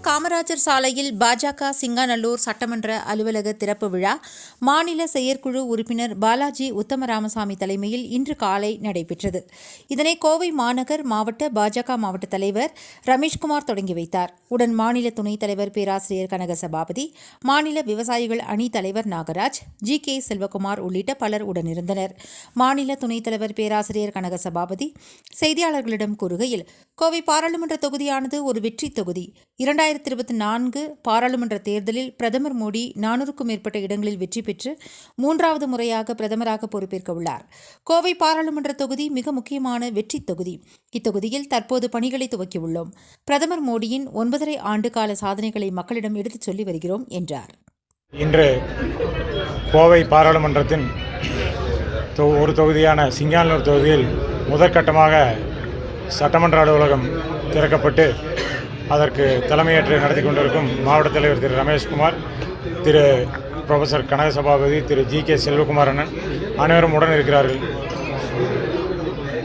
காமராஜர் சாலையில் பாஜக சிங்காநல்லூர் சட்டமன்ற அலுவலக திறப்பு விழா மாநில செயற்குழு உறுப்பினர் பாலாஜி உத்தமராமசாமி தலைமையில் இன்று காலை நடைபெற்றது. இதனை கோவை மாநகர் மாவட்ட பாஜக மாவட்ட தலைவர் ரமேஷ்குமார் தொடங்கி வைத்தார். உடன் மாநில துணைத் தலைவர் பேராசிரியர் கனக சபாபதி, மாநில விவசாயிகள் அணி தலைவர் நாகராஜ், ஜி.கே. செல்வகுமார் உள்ளிட்ட பலர் உடனிருந்தனர். மாநில துணைத் தலைவர் பேராசிரியர் கனக சபாபதி செய்தியாளர்களிடம் கூறுகையில், கோவை பாராளுமன்ற தொகுதியானது ஒரு வெற்றி தொகுதி. 2024 பாராளுமன்ற தேர்தலில் பிரதமர் மோடி 400க்கும் மேற்பட்ட இடங்களில் வெற்றி பெற்று 3வது முறையாக பிரதமராக பொறுப்பேற்க உள்ளார். கோவை பாராளுமன்ற தொகுதி மிக முக்கியமான வெற்றி தொகுதி. இத்தொகுதியில் தற்போது பணிகளை துவக்கியுள்ளோம். பிரதமர் மோடியின் 9½ ஆண்டு கால சாதனைகளை மக்களிடம் எடுத்துச் சொல்லி வருகிறோம் என்றார். இன்று கோவை பாராளுமன்றத்தின் ஒரு தொகுதியான சிங்காநல்லூர் தொகுதியில் முதற்கட்டமாக சட்டமன்ற அலுவலகம் திறக்கப்பட்டு அதற்கு தலைமையேற்று நடத்தி கொண்டிருக்கும் மாவட்ட தலைவர் திரு ரமேஷ்குமார், திரு ப்ரொஃபஸர் கனக சபாபதி, திரு ஜி.கே. செல்வகுமார் அண்ணன் அனைவரும் உடன் இருக்கிறார்கள்.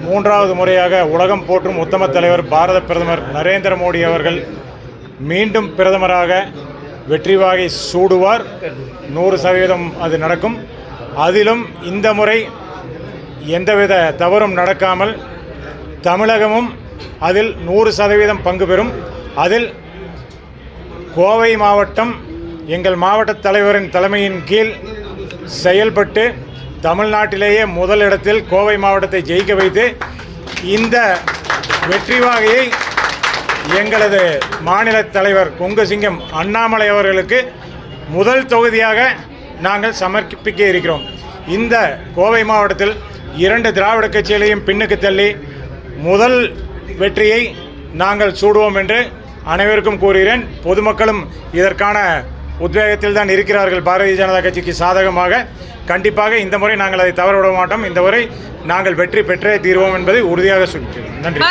3வது முறையாக உலகம் போற்றும் உத்தம தலைவர் பாரத பிரதமர் நரேந்திர மோடி அவர்கள் மீண்டும் பிரதமராக வெற்றி வாகை சூடுவார். 100% அது நடக்கும். அதிலும் இந்த முறை எந்தவித தவறும் நடக்காமல் தமிழகமும் அதில் 100% பங்கு பெறும். அதில் கோவை மாவட்டம் எங்கள் மாவட்ட தலைவரின் தலைமையின் கீழ் செயல்பட்டு தமிழ்நாட்டிலேயே முதல் இடத்தில் கோவை மாவட்டத்தை ஜெயிக்க வைத்து இந்த வெற்றி வாகையை எங்களது மாநில தலைவர் கொங்கு சிங்கம் அண்ணாமலை அவர்களுக்கு முதல் தொகுதியாக நாங்கள் சமர்ப்பிக்க இருக்கிறோம். இந்த கோவை மாவட்டத்தில் 2 திராவிட கட்சிகளையும் பின்னுக்கு தள்ளி முதல் வெற்றியை நாங்கள் சூடுவோம் என்று அனைவருக்கும் கூறுகிறேன். பொதுமக்களும் இதற்கான உத்வேகத்தில் தான் இருக்கிறார்கள். பாரதிய ஜனதா கட்சிக்கு சாதகமாக கண்டிப்பாக இந்த முறை நாங்கள் அதை தவறவிட மாட்டோம். இந்த முறை நாங்கள் வெற்றி பெற்றே தீர்வோம் என்பதை உறுதியாக சொல்கிறேன். நன்றி.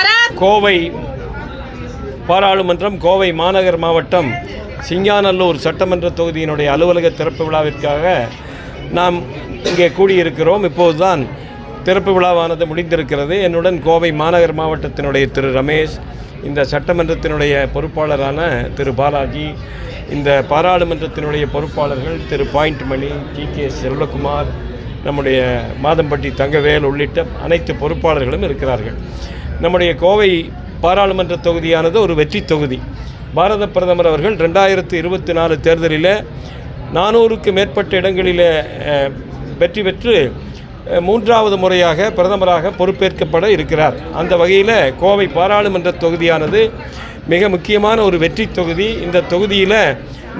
கோவை பாராளுமன்றம் கோவை மாநகர் மாவட்டம் சிங்காநல்லூர் சட்டமன்ற தொகுதியினுடைய அலுவலக திறப்பு விழாவிற்காக நாம் இங்கே கூடியிருக்கிறோம். இப்போதுதான் திறப்பு விழாவானது முடிந்திருக்கிறது. என்னுடன் கோவை மாநகர் மாவட்டத்தினுடைய திரு ரமேஷ், இந்த சட்டமன்றத்தினுடைய பொறுப்பாளரான திரு பாலாஜி, இந்த பாராளுமன்றத்தினுடைய பொறுப்பாளர்கள் திரு பாயிண்ட் மணி, ஜி.கே. செல்வகுமார், நம்முடைய மாதம்பட்டி தங்கவேல் உள்ளிட்ட அனைத்து பொறுப்பாளர்களும் இருக்கிறார்கள். நம்முடைய கோவை பாராளுமன்ற தொகுதியானது ஒரு வெற்றி தொகுதி. பாரத பிரதமர் அவர்கள் 2024 தேர்தலில் 400க்கு மேற்பட்ட இடங்களில் வெற்றி பெற்று 3வது முறையாக பிரதமராக பொறுப்பேற்கப்பட இருக்கிறார். அந்த வகையில் கோவை பாராளுமன்ற தொகுதியானது மிக முக்கியமான ஒரு வெற்றி தொகுதி. இந்த தொகுதியில்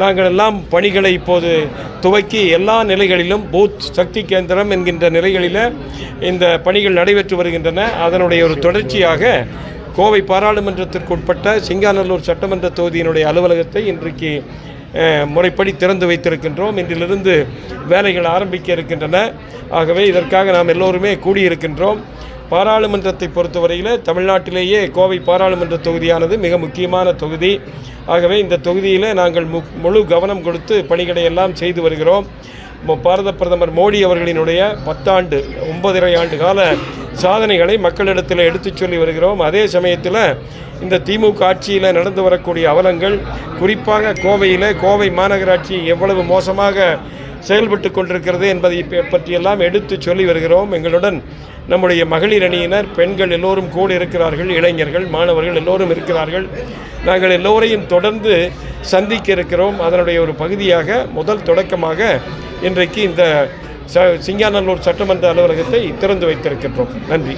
நாங்கள் எல்லாம் பணிகளை இப்போது துவக்கி எல்லா நிலைகளிலும் பூத் சக்தி கேந்திரம் என்கின்ற நிலைகளில் இந்த பணிகள் நடைபெற்று வருகின்றன. அதனுடைய ஒரு தொடர்ச்சியாக கோவை பாராளுமன்றத்திற்கு உட்பட்ட சிங்காநல்லூர் சட்டமன்ற தொகுதியினுடைய அலுவலகத்தை இன்றைக்கு முறைப்படி திறந்து வைத்திருக்கின்றோம். இன்றிலிருந்து வேலைகள் ஆரம்பிக்க இருக்கின்றன. ஆகவே இதற்காக நாம் எல்லோருமே கூடியிருக்கின்றோம். பாராளுமன்றத்தை பொறுத்தவரையில் தமிழ்நாட்டிலேயே கோவை பாராளுமன்ற தொகுதியானது மிக முக்கியமான தொகுதி. ஆகவே இந்த தொகுதியில் நாங்கள் முழு கவனம் கொடுத்து பணிகளை எல்லாம் செய்து வருகிறோம். பாரத பிரதமர் மோடி அவர்களினுடைய 9½ ஆண்டு கால சாதனைகளை மக்களிடத்தில் எடுத்துச் சொல்லி வருகிறோம். அதே சமயத்தில் இந்த திமுக ஆட்சியில் நடந்து வரக்கூடிய அவலங்கள், குறிப்பாக கோவையில் கோவை மாநகராட்சி எவ்வளவு மோசமாக செயல்பட்டு கொண்டிருக்கிறது என்பதை பற்றியெல்லாம் எடுத்து சொல்லி வருகிறோம். எங்களுடன் நம்முடைய மகளிர் அணியினர், பெண்கள் எல்லோரும் கூட இருக்கிறார்கள், இளைஞர்கள், மாணவர்கள் எல்லோரும் இருக்கிறார்கள். நாங்கள் எல்லோரையும் தொடர்ந்து சந்திக்க இருக்கிறோம். அதனுடைய ஒரு பகுதியாக முதல் தொடக்கமாக இன்றைக்கு இந்த சிங்காநல்லூர் சட்டமன்ற அலுவலகத்தை திறந்து வைத்திருக்கின்றோம். நன்றி.